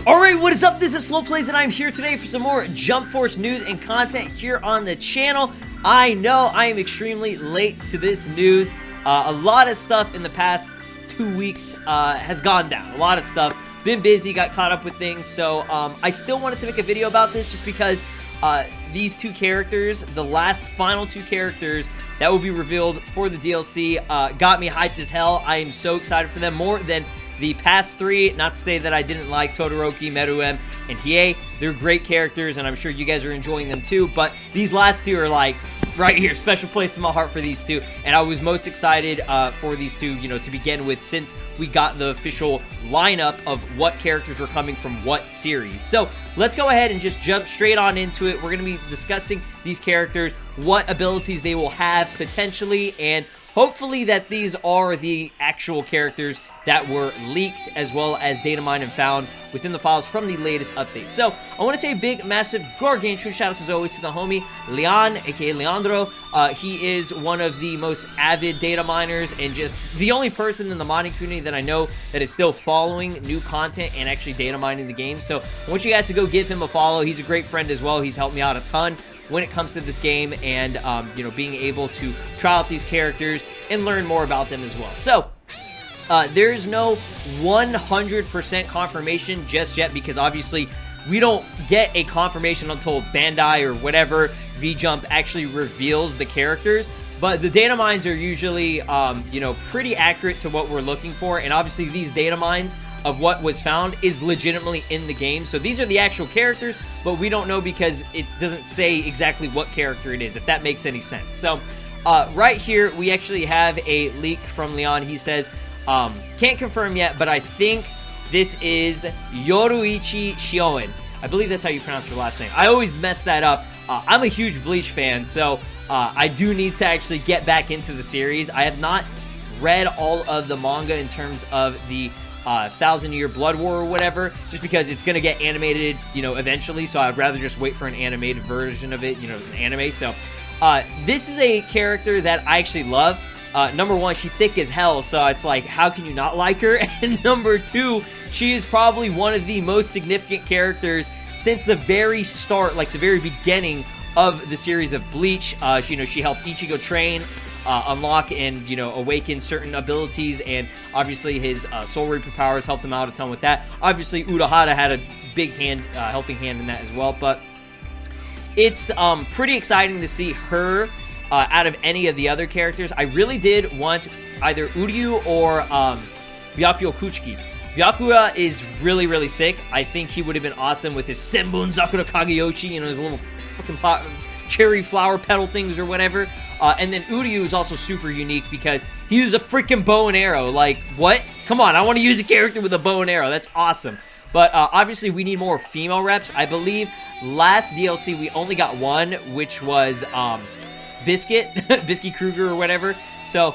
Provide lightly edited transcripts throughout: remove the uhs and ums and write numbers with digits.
Alright, what is up? This is SLOplays and I'm here today for some more Jump Force news and content here on the channel. I know I am extremely late to this news. A lot of stuff in the past 2 weeks has gone down. A lot of stuff. Been busy, got caught up with things, so I still wanted to make a video about this just because these two characters, the last final two characters that will be revealed for the DLC, got me hyped as hell. I am so excited for them, more than the past three. Not to say that I didn't like Todoroki, Meruem, and Hiei. They're great characters, and I'm sure you guys are enjoying them too, but these last two are like right here, special place in my heart for these two, and I was most excited for these two, you know, to begin with, since we got the official lineup of what characters were coming from what series. So let's go ahead and just jump straight on into it. We're going to be discussing these characters, what abilities they will have potentially, and hopefully that these are the actual characters that were leaked, as well as data mined and found within the files from the latest updates. So I want to say a big, massive, gargantuan shout-outs as always to the homie Leon, aka Leandro. He is one of the most avid data miners and just the only person in the mining community that I know that is still following new content and actually data mining the game. So I want you guys to go give him a follow. He's a great friend as well. He's helped me out a ton when it comes to this game, and you know, being able to try out these characters and learn more about them as well. So there's no 100% confirmation just yet, because obviously we don't get a confirmation until Bandai or whatever V-Jump actually reveals the characters. But the data mines are usually, you know, pretty accurate to what we're looking for, and obviously these data mines of what was found is legitimately in the game. So these are the actual characters, but we don't know because it doesn't say exactly what character it is, if that makes any sense. So right here, we actually have a leak from Leon. He says, can't confirm yet, but I think this is Yoruichi Shihouin. I believe that's how you pronounce her last name. I always mess that up. I'm a huge Bleach fan, so I do need to actually get back into the series. I have not read all of the manga in terms of the 1,000-Year Blood War or whatever, just because it's going to get animated, you know, eventually, so I'd rather just wait for an animated version of it, you know, an anime. So this is a character that I actually love. Number one, she's thick as hell, so it's like, how can you not like her? And number two, she is probably one of the most significant characters since the very start, like the very beginning of the series of Bleach. You know, she helped Ichigo train, unlock and, you know, awaken certain abilities, and obviously his Soul Reaper powers helped him out a ton with that. Obviously Urahara had a big hand, helping hand in that as well, but it's pretty exciting to see her out of any of the other characters. I really did want either Uryu or Byakuya Kuchiki. Byakuya is really, really sick. I think he would have been awesome with his Senbun Zakura Kageyoshi, you know, his little fucking cherry flower petal things or whatever. And then Uryu is also super unique because he uses a freaking bow and arrow. Like, what? Come on, I want to use a character with a bow and arrow. That's awesome. But obviously we need more female reps. I believe last DLC we only got one, which was Biscuit Kruger or whatever. So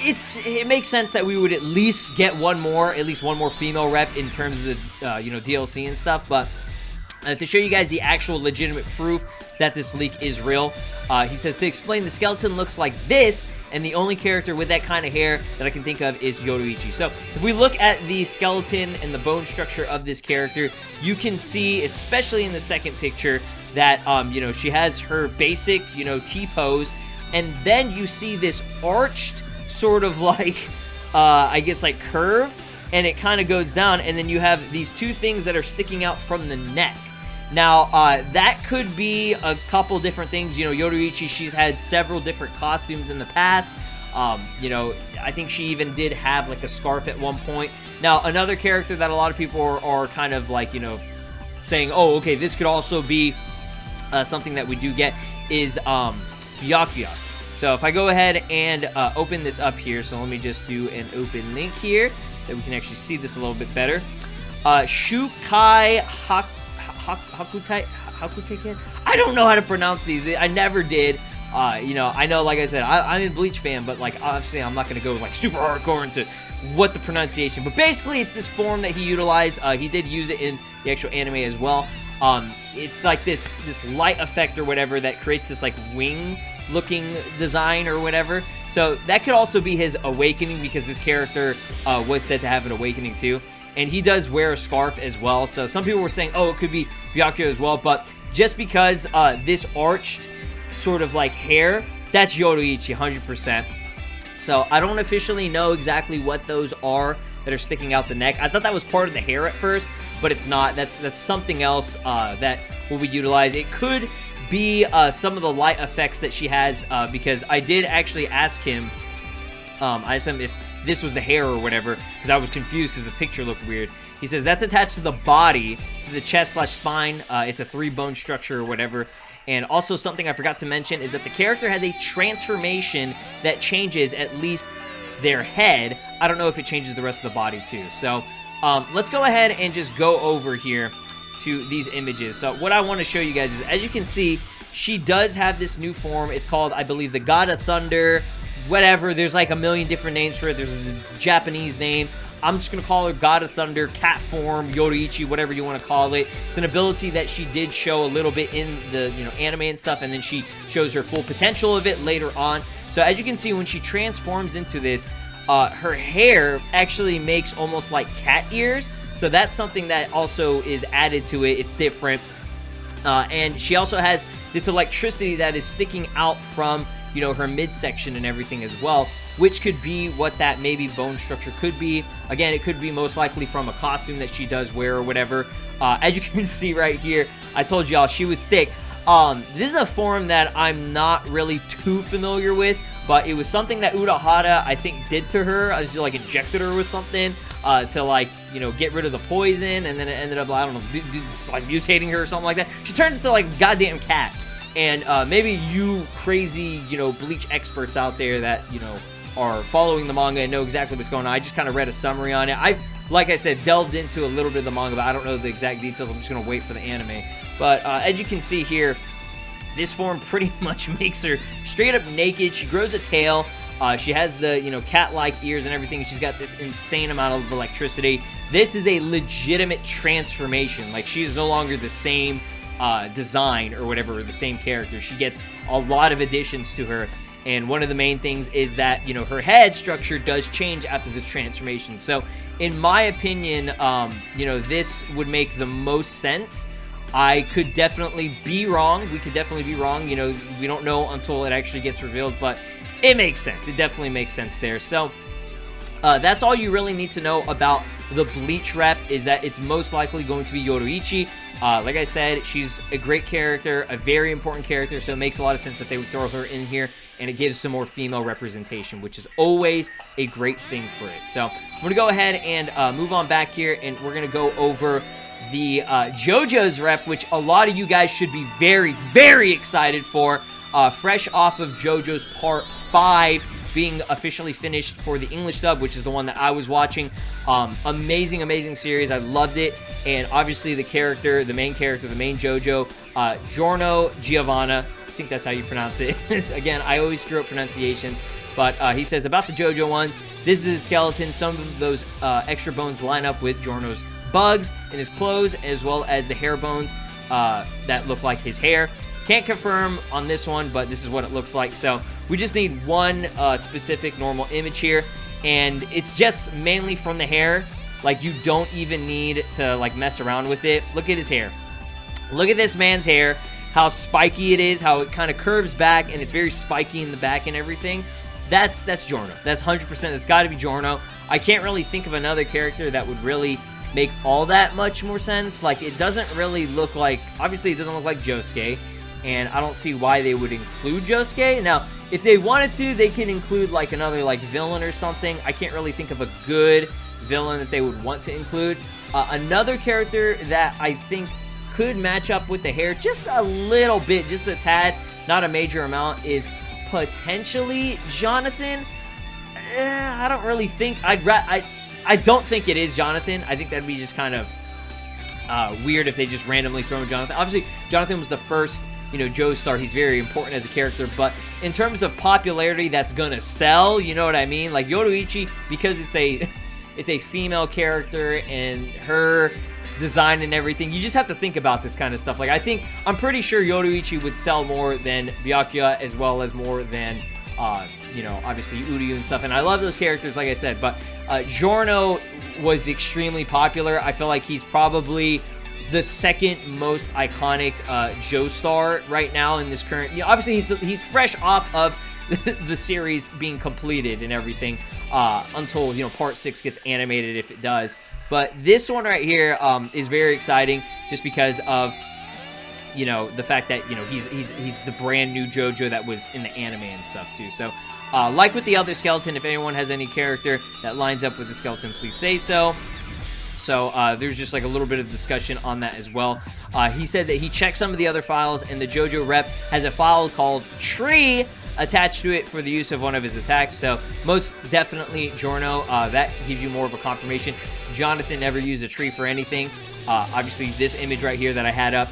it makes sense that we would at least get one more female rep in terms of the you know, DLC and stuff. But to show you guys the actual legitimate proof that this leak is real, he says, to explain, the skeleton looks like this, and the only character with that kind of hair that I can think of is Yoruichi. So if we look at the skeleton and the bone structure of this character, you can see, especially in the second picture, that you know, she has her basic, you know, T-pose, and then you see this arched sort of like I guess like curve, and it kind of goes down, and then you have these two things that are sticking out from the neck. Now that could be a couple different things. You know, Yoruichi, she's had several different costumes in the past. You know, I think she even did have like a scarf at one point. Now another character that a lot of people are kind of like, you know, saying, oh, okay, this could also be something that we do get is Byakuya. So if I go ahead and open this up here, so let me just do an open link here so we can actually see this a little bit better. Shukai Hakuteken? I don't know how to pronounce these. I never did. You know, I know, like I said, I'm a Bleach fan, but like obviously I'm not going to go like super hardcore into what the pronunciation, but basically it's this form that he utilized. He did use it in the actual anime as well. It's like this light effect or whatever that creates this like wing looking design or whatever. So that could also be his awakening, because this character was said to have an awakening too. And he does wear a scarf as well. So some people were saying, oh, it could be Byakuya as well. But just because this arched sort of like hair, that's Yoruichi 100%. So I don't officially know exactly what those are that are sticking out the neck. I thought that was part of the hair at first, but it's not. That's something else that will be utilized. It could be some of the light effects that she has, because I did actually ask him, I asked him if this was the hair or whatever, because I was confused because the picture looked weird. He says that's attached to the body, to the chest/spine. It's a 3-bone structure or whatever. And also something I forgot to mention is that the character has a transformation that changes at least their head. I don't know if it changes the rest of the body too. So let's go ahead and just go over here to these images. So what I want to show you guys is, as you can see, she does have this new form. It's called, I believe, the God of Thunder, whatever. There's like a million different names for it. There's a Japanese name. I'm just going to call her God of Thunder, cat form, Yoruichi, whatever you want to call it. It's an ability that she did show a little bit in the anime and stuff, and then she shows her full potential of it later on. So as you can see, when she transforms into this, her hair actually makes almost like cat ears. So that's something that also is added to it. It's different. And she also has this electricity that is sticking out from, her midsection and everything as well, which could be what that maybe bone structure could be. Again, it could be most likely from a costume that she does wear or whatever. As you can see right here, I told y'all she was thick. This is a form that I'm not really too familiar with, but it was something that Urahara, I think, did to her. I just injected her with something to get rid of the poison, and then it ended up, I don't know, just mutating her or something like that. She turns into a goddamn cat. And maybe you crazy, Bleach experts out there that, are following the manga and know exactly what's going on. I just kind of read a summary on it. I've, like I said, delved into a little bit of the manga, but I don't know the exact details. I'm just going to wait for the anime. But as you can see here, this form pretty much makes her straight up naked. She grows a tail. She has the, cat-like ears and everything. She's got this insane amount of electricity. This is a legitimate transformation. She is no longer the same design or whatever, or the same character. She gets a lot of additions to her. And one of the main things is that, her head structure does change after the transformation. So, in my opinion, this would make the most sense. I could definitely be wrong. We could definitely be wrong. We don't know until it actually gets revealed, but it makes sense. It definitely makes sense there. So, that's all you really need to know about the Bleach rep, is that it's most likely going to be Yoruichi. Like I said, she's a great character, a very important character, so it makes a lot of sense that they would throw her in here, and it gives some more female representation, which is always a great thing for it. So I'm going to go ahead and move on back here, and we're going to go over the JoJo's rep, which a lot of you guys should be very, very excited for, fresh off of JoJo's Part 5 being officially finished for the English dub, which is the one that I was watching. Amazing, amazing series. I loved it. And obviously the main character, the main JoJo, Giorno Giovanna, I think that's how you pronounce it. Again, I always screw up pronunciations. But he says about the JoJo ones, this is his skeleton. Some of those extra bones line up with Giorno's bugs in his clothes, as well as the hair bones that look like his hair. Can't confirm on this one, but this is what it looks like. So we just need one specific normal image here, and it's just mainly from the hair. You don't even need to mess around with it. Look at his hair. Look at this man's hair, how spiky it is, how it kind of curves back, and it's very spiky in the back and everything. That's Giorno. That's 100%. It's got to be Giorno. I can't really think of another character that would really make all that much more sense. It doesn't really look like, obviously it doesn't look like Josuke, and I don't see why they would include Josuke. Now, if they wanted to, they can include another villain or something. I can't really think of a good villain that they would want to include. Another character that I think could match up with the hair just a little bit, just a tad, not a major amount, is potentially Jonathan. I don't really think I don't think it is Jonathan. I think that'd be just kind of weird if they just randomly throw in Jonathan. Obviously, Jonathan was the first Joestar. He's very important as a character, but in terms of popularity that's gonna sell, you know what I mean? Yoruichi, because it's a female character, and her design and everything. You just have to think about this kind of stuff. Like, I'm pretty sure Yoruichi would sell more than Byakuya, as well as more than, you know, obviously Uryu and stuff. And I love those characters, like I said. But Giorno was extremely popular. I feel like he's probably the second most iconic Joestar right now in this current. You know, obviously, he's fresh off of the series being completed and everything until, you know, part 6 gets animated, if it does. But this one right here is very exciting, just because of, you know, the fact that, you know, he's the brand new Jojo that was in the anime and stuff too. So like with the other skeleton, if anyone has any character that lines up with the skeleton, please say so. So there's just like a little bit of discussion on that as well. He said that he checked some of the other files, and the Jojo rep has a file called Tree attached to it for the use of one of his attacks. So most definitely Giorno, that gives you more of a confirmation. Jonathan never used a tree for anything. Obviously this image right here that I had up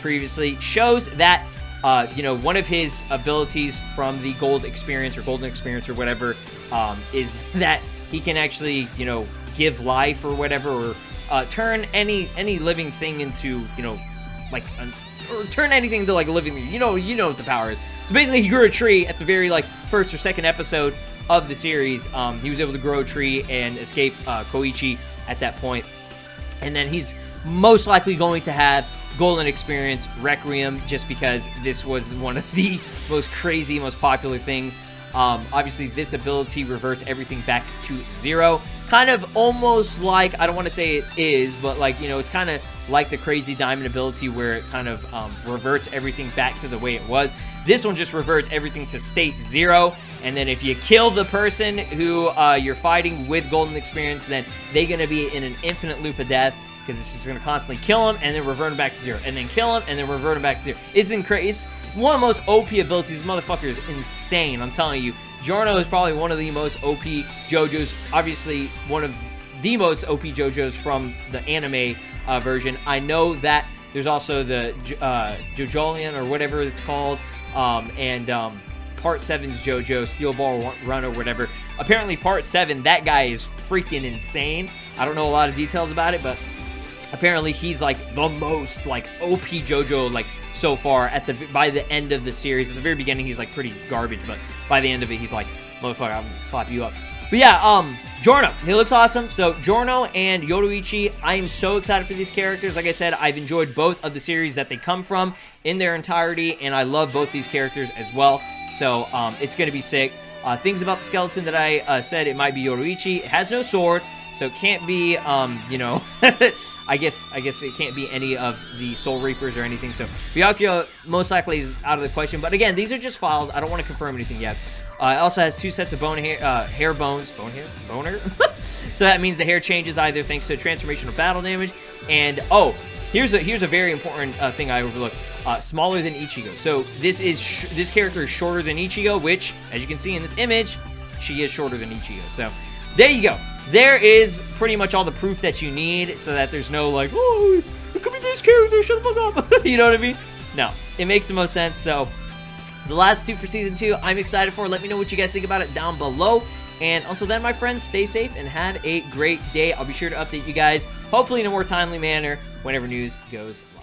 previously shows that you know, one of his abilities from the golden experience or whatever is that he can actually, you know, give life or whatever, or turn any living thing into, you know, like or turn anything to like a living thing. You know what the power is. So basically, he grew a tree at the very like first or second episode of the series. He was able to grow a tree and escape Koichi at that point. And then he's most likely going to have Golden Experience Requiem, just because this was one of the most crazy, most popular things. Obviously, this ability reverts everything back to 0. Kind of almost like, I don't want to say it is, but like, you know, it's kind of like the Crazy Diamond ability, where it kind of reverts everything back to the way it was. This one just reverts everything to state 0, and then if you kill the person who you're fighting with Golden Experience, then they're going to be in an infinite loop of death, because it's just going to constantly kill him and then revert him back to 0, and then kill him and then revert him back to 0. It's one of the most OP abilities. This motherfucker is insane, I'm telling you. Giorno is probably one of the most OP JoJos. Obviously, one of the most OP JoJos from the anime version. I know that there's also the Jojolian, or whatever it's called, and Part 7's JoJo, Steel Ball Run, or whatever. Apparently, Part 7, that guy is freaking insane. I don't know a lot of details about it, but apparently he's like the most like OP JoJo like so far. By the end of the series, at the very beginning he's like pretty garbage, but by the end of it he's like, motherfucker, I'm gonna slap you up. But yeah, Giorno, he looks awesome. So Giorno and Yoruichi, I am so excited for these characters. Like I said, I've enjoyed both of the series that they come from in their entirety, and I love both these characters as well. So it's gonna be sick. Things about the skeleton that I said, it might be Yoruichi. It has no sword, so it can't be, you know, I guess it can't be any of the Soul Reapers or anything. So Byakuya most likely is out of the question. But again, these are just files. I don't want to confirm anything yet. It also has 2 sets of hair bones. Boner? So that means the hair changes either thanks to transformation or battle damage. And, oh, here's a very important thing I overlooked. Smaller than Ichigo. So this character is shorter than Ichigo, which, as you can see in this image, she is shorter than Ichigo. So there you go. There is pretty much all the proof that you need, so that there's no like, oh, it could be this character, shut the fuck up. You know what I mean? No, it makes the most sense. So the last 2 for Season 2, I'm excited for. Let me know what you guys think about it down below. And until then, my friends, stay safe and have a great day. I'll be sure to update you guys, hopefully in a more timely manner, whenever news goes live.